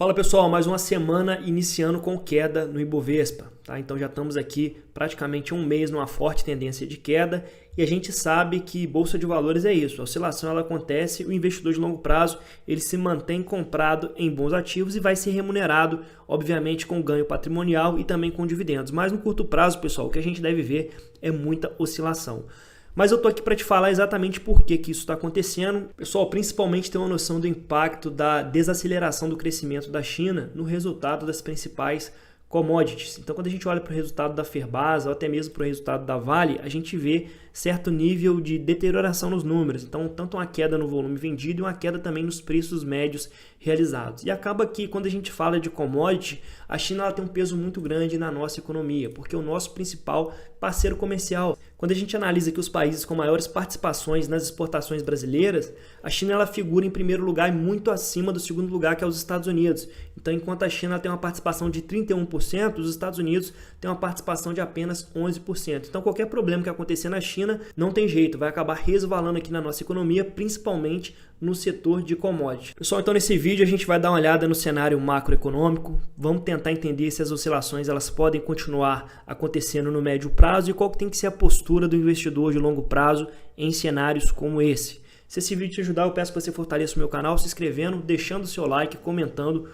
Fala pessoal, mais uma semana iniciando com queda no Ibovespa, tá? Então já estamos aqui praticamente um mês numa forte tendência de queda e a gente sabe que Bolsa de Valores é isso, a oscilação ela acontece, o investidor de longo prazo ele se mantém comprado em bons ativos e vai ser remunerado, obviamente com ganho patrimonial e também com dividendos, mas no curto prazo, pessoal, o que a gente deve ver é muita oscilação. Mas eu tô aqui para te falar exatamente por que isso está acontecendo. Pessoal, principalmente ter uma noção do impacto da desaceleração do crescimento da China no resultado das principais commodities. Então, quando a gente olha para o resultado da Ferbasa ou até mesmo para o resultado da Vale, a gente vê certo nível de deterioração nos números. Então, tanto uma queda no volume vendido e uma queda também nos preços médios realizados. E acaba que, quando a gente fala de commodity, a China ela tem um peso muito grande na nossa economia, porque é o nosso principal parceiro comercial. Quando a gente analisa que os países com maiores participações nas exportações brasileiras, a China ela figura em primeiro lugar e muito acima do segundo lugar, que é os Estados Unidos. Então, enquanto a China tem uma participação de 31%, os Estados Unidos têm uma participação de apenas 11%. Então, qualquer problema que acontecer na China, não tem jeito, vai acabar resvalando aqui na nossa economia, principalmente no setor de commodities. Pessoal, então nesse vídeo a gente vai dar uma olhada no cenário macroeconômico, vamos tentar entender se as oscilações elas podem continuar acontecendo no médio prazo e qual que tem que ser a postura do investidor de longo prazo em cenários como esse. Se esse vídeo te ajudar, eu peço que você fortaleça o meu canal se inscrevendo, deixando o seu like, comentando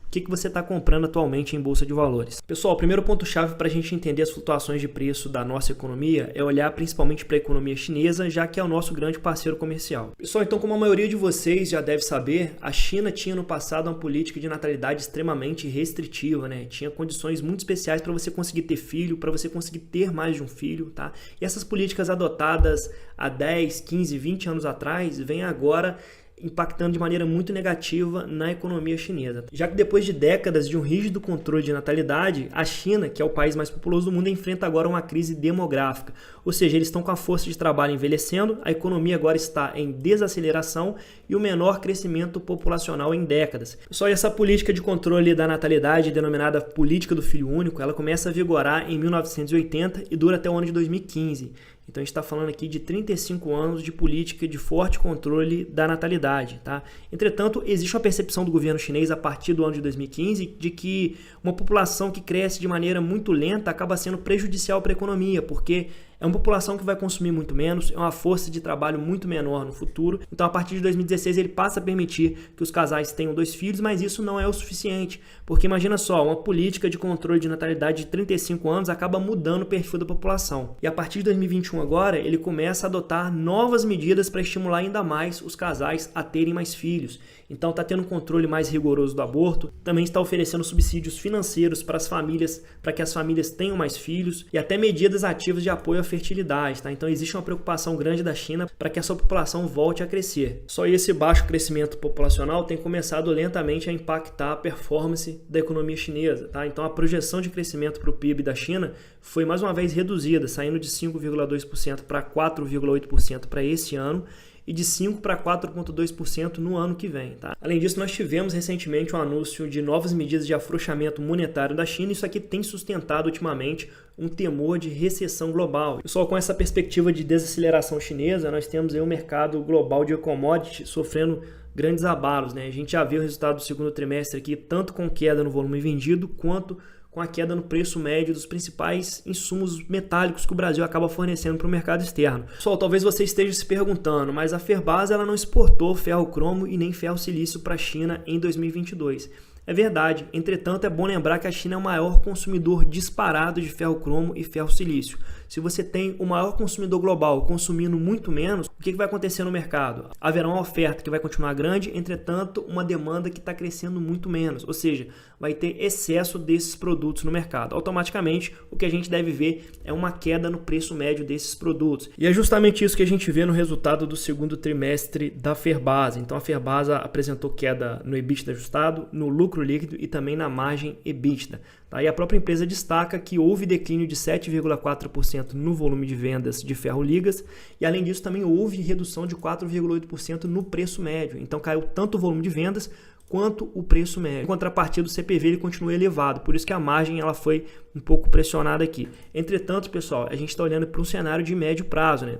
o que você está comprando atualmente em Bolsa de Valores. Pessoal, o primeiro ponto-chave para a gente entender as flutuações de preço da nossa economia é olhar principalmente para a economia chinesa, já que é o nosso grande parceiro comercial. Pessoal, então como a maioria de vocês já deve saber, a China tinha no passado uma política de natalidade extremamente restritiva, né? Tinha condições muito especiais para você conseguir ter filho, para você conseguir ter mais de um filho, tá? E essas políticas adotadas há 10, 15, 20 anos atrás, vêm agora impactando de maneira muito negativa na economia chinesa. Já que depois de décadas de um rígido controle de natalidade, a China, que é o país mais populoso do mundo, enfrenta agora uma crise demográfica. Ou seja, eles estão com a força de trabalho envelhecendo, a economia agora está em desaceleração e o menor crescimento populacional em décadas. Só essa política de controle da natalidade, denominada política do filho único, ela começa a vigorar em 1980 e dura até o ano de 2015. Então a gente está falando aqui de 35 anos de política de forte controle da natalidade, tá? Entretanto, existe uma percepção do governo chinês a partir do ano de 2015 de que uma população que cresce de maneira muito lenta acaba sendo prejudicial para a economia, porque é uma população que vai consumir muito menos, é uma força de trabalho muito menor no futuro. Então, a partir de 2016, ele passa a permitir que os casais tenham 2 filhos, mas isso não é o suficiente. Porque imagina só, uma política de controle de natalidade de 35 anos acaba mudando o perfil da população. E a partir de 2021 agora, ele começa a adotar novas medidas para estimular ainda mais os casais a terem mais filhos. Então, está tendo um controle mais rigoroso do aborto, também está oferecendo subsídios financeiros para as famílias, para que as famílias tenham mais filhos e até medidas ativas de apoio à fertilidade, tá? Então, existe uma preocupação grande da China para que a sua população volte a crescer. Só esse baixo crescimento populacional tem começado lentamente a impactar a performance da economia chinesa, tá? Então, a projeção de crescimento para o PIB da China foi mais uma vez reduzida, saindo de 5,2% para 4,8% para esse ano, e de 5% para 4,2% no ano que vem. Tá? Além disso, nós tivemos recentemente um anúncio de novas medidas de afrouxamento monetário da China, e isso aqui tem sustentado ultimamente um temor de recessão global. Pessoal, com essa perspectiva de desaceleração chinesa, nós temos aí um mercado global de commodities sofrendo grandes abalos, né? A gente já viu o resultado do segundo trimestre aqui, tanto com queda no volume vendido, quanto com a queda no preço médio dos principais insumos metálicos que o Brasil acaba fornecendo para o mercado externo. Pessoal, talvez você esteja se perguntando, mas a Ferbasa ela não exportou ferro-cromo e nem ferro-silício para a China em 2022. É verdade, entretanto é bom lembrar que a China é o maior consumidor disparado de ferro-cromo e ferro-silício. Se você tem o maior consumidor global consumindo muito menos, o que vai acontecer no mercado? Haverá uma oferta que vai continuar grande, entretanto uma demanda que está crescendo muito menos, ou seja, vai ter excesso desses produtos no mercado. Automaticamente, o que a gente deve ver é uma queda no preço médio desses produtos. E é justamente isso que a gente vê no resultado do segundo trimestre da Ferbasa. Então a Ferbasa apresentou queda no EBITDA ajustado, no lucro líquido e também na margem EBITDA. Tá? E a própria empresa destaca que houve declínio de 7,4% no volume de vendas de ferro-ligas e, além disso, também houve redução de 4,8% no preço médio. Então, caiu tanto o volume de vendas quanto o preço médio. Em contrapartida, o CPV ele continua elevado, por isso que a margem ela foi um pouco pressionada aqui. Entretanto, pessoal, a gente está olhando para um cenário de médio prazo, né?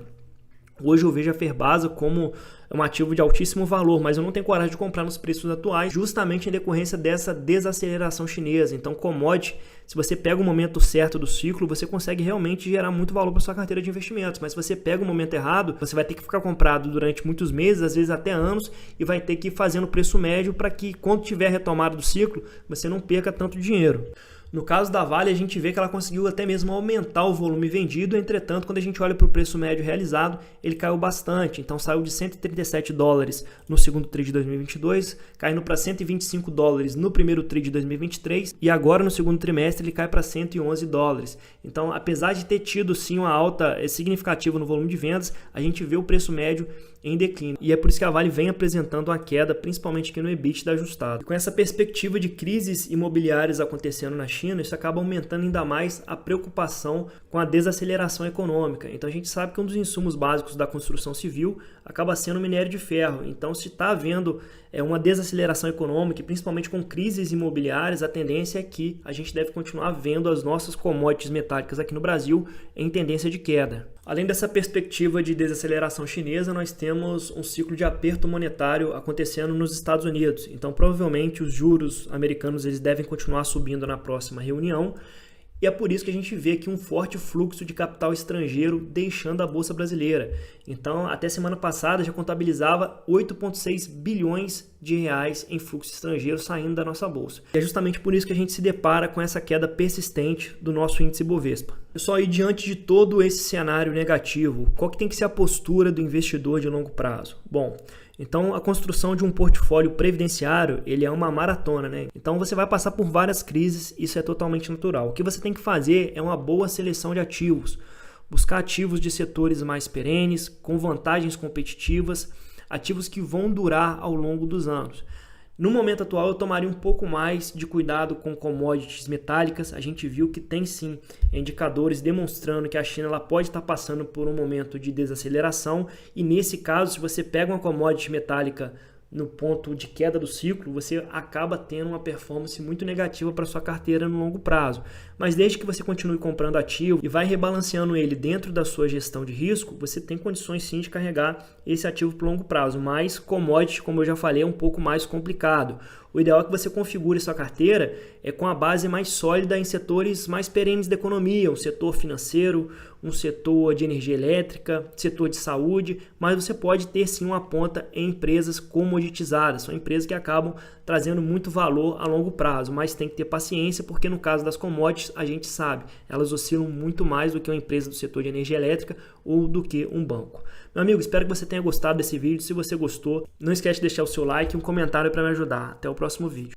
Hoje eu vejo a Ferbasa como um ativo de altíssimo valor, mas eu não tenho coragem de comprar nos preços atuais, justamente em decorrência dessa desaceleração chinesa. Então, commodity, se você pega o momento certo do ciclo, você consegue realmente gerar muito valor para sua carteira de investimentos. Mas se você pega o momento errado, você vai ter que ficar comprado durante muitos meses, às vezes até anos, e vai ter que ir fazendo preço médio para que, quando tiver retomada do ciclo, você não perca tanto dinheiro. No caso da Vale, a gente vê que ela conseguiu até mesmo aumentar o volume vendido, entretanto, quando a gente olha para o preço médio realizado, ele caiu bastante, então saiu de 137 dólares no segundo TRI de 2022, caindo para 125 dólares no primeiro TRI de 2023, e agora no segundo trimestre ele cai para 111 dólares. Então, apesar de ter tido sim uma alta significativa no volume de vendas, a gente vê o preço médio em declínio. E é por isso que a Vale vem apresentando uma queda, principalmente aqui no EBITDA ajustado. E com essa perspectiva de crises imobiliárias acontecendo na China, isso acaba aumentando ainda mais a preocupação com a desaceleração econômica. Então a gente sabe que um dos insumos básicos da construção civil acaba sendo o minério de ferro. Então, se está havendo uma desaceleração econômica, e principalmente com crises imobiliárias, a tendência é que a gente deve continuar vendo as nossas commodities metálicas aqui no Brasil em tendência de queda. Além dessa perspectiva de desaceleração chinesa, nós temos um ciclo de aperto monetário acontecendo nos Estados Unidos. Então, provavelmente, os juros americanos eles devem continuar subindo na próxima reunião. E é por isso que a gente vê aqui um forte fluxo de capital estrangeiro deixando a Bolsa Brasileira. Então, até semana passada já contabilizava 8,6 bilhões de reais em fluxo estrangeiro saindo da nossa Bolsa. E é justamente por isso que a gente se depara com essa queda persistente do nosso índice Bovespa. Pessoal, e diante de todo esse cenário negativo, qual que tem que ser a postura do investidor de longo prazo? Bom, então a construção de um portfólio previdenciário, ele é uma maratona, né? Então você vai passar por várias crises, isso é totalmente natural. O que você tem que fazer é uma boa seleção de ativos. Buscar ativos de setores mais perenes, com vantagens competitivas, ativos que vão durar ao longo dos anos. No momento atual, eu tomaria um pouco mais de cuidado com commodities metálicas. A gente viu que tem sim indicadores demonstrando que a China ela pode estar passando por um momento de desaceleração. E nesse caso, se você pega uma commodity metálica no ponto de queda do ciclo, você acaba tendo uma performance muito negativa para sua carteira no longo prazo. Mas desde que você continue comprando ativo e vai rebalanceando ele dentro da sua gestão de risco, você tem condições sim de carregar esse ativo para o longo prazo. Mas commodity, como eu já falei, é um pouco mais complicado. O ideal é que você configure sua carteira com a base mais sólida em setores mais perenes da economia, um setor financeiro, um setor de energia elétrica, setor de saúde, mas você pode ter sim uma ponta em empresas comoditizadas, são empresas que acabam trazendo muito valor a longo prazo, mas tem que ter paciência porque no caso das commodities a gente sabe, elas oscilam muito mais do que uma empresa do setor de energia elétrica ou do que um banco. Meu amigo, espero que você tenha gostado desse vídeo. Se você gostou, não esquece de deixar o seu like e um comentário para me ajudar. Até o próximo vídeo.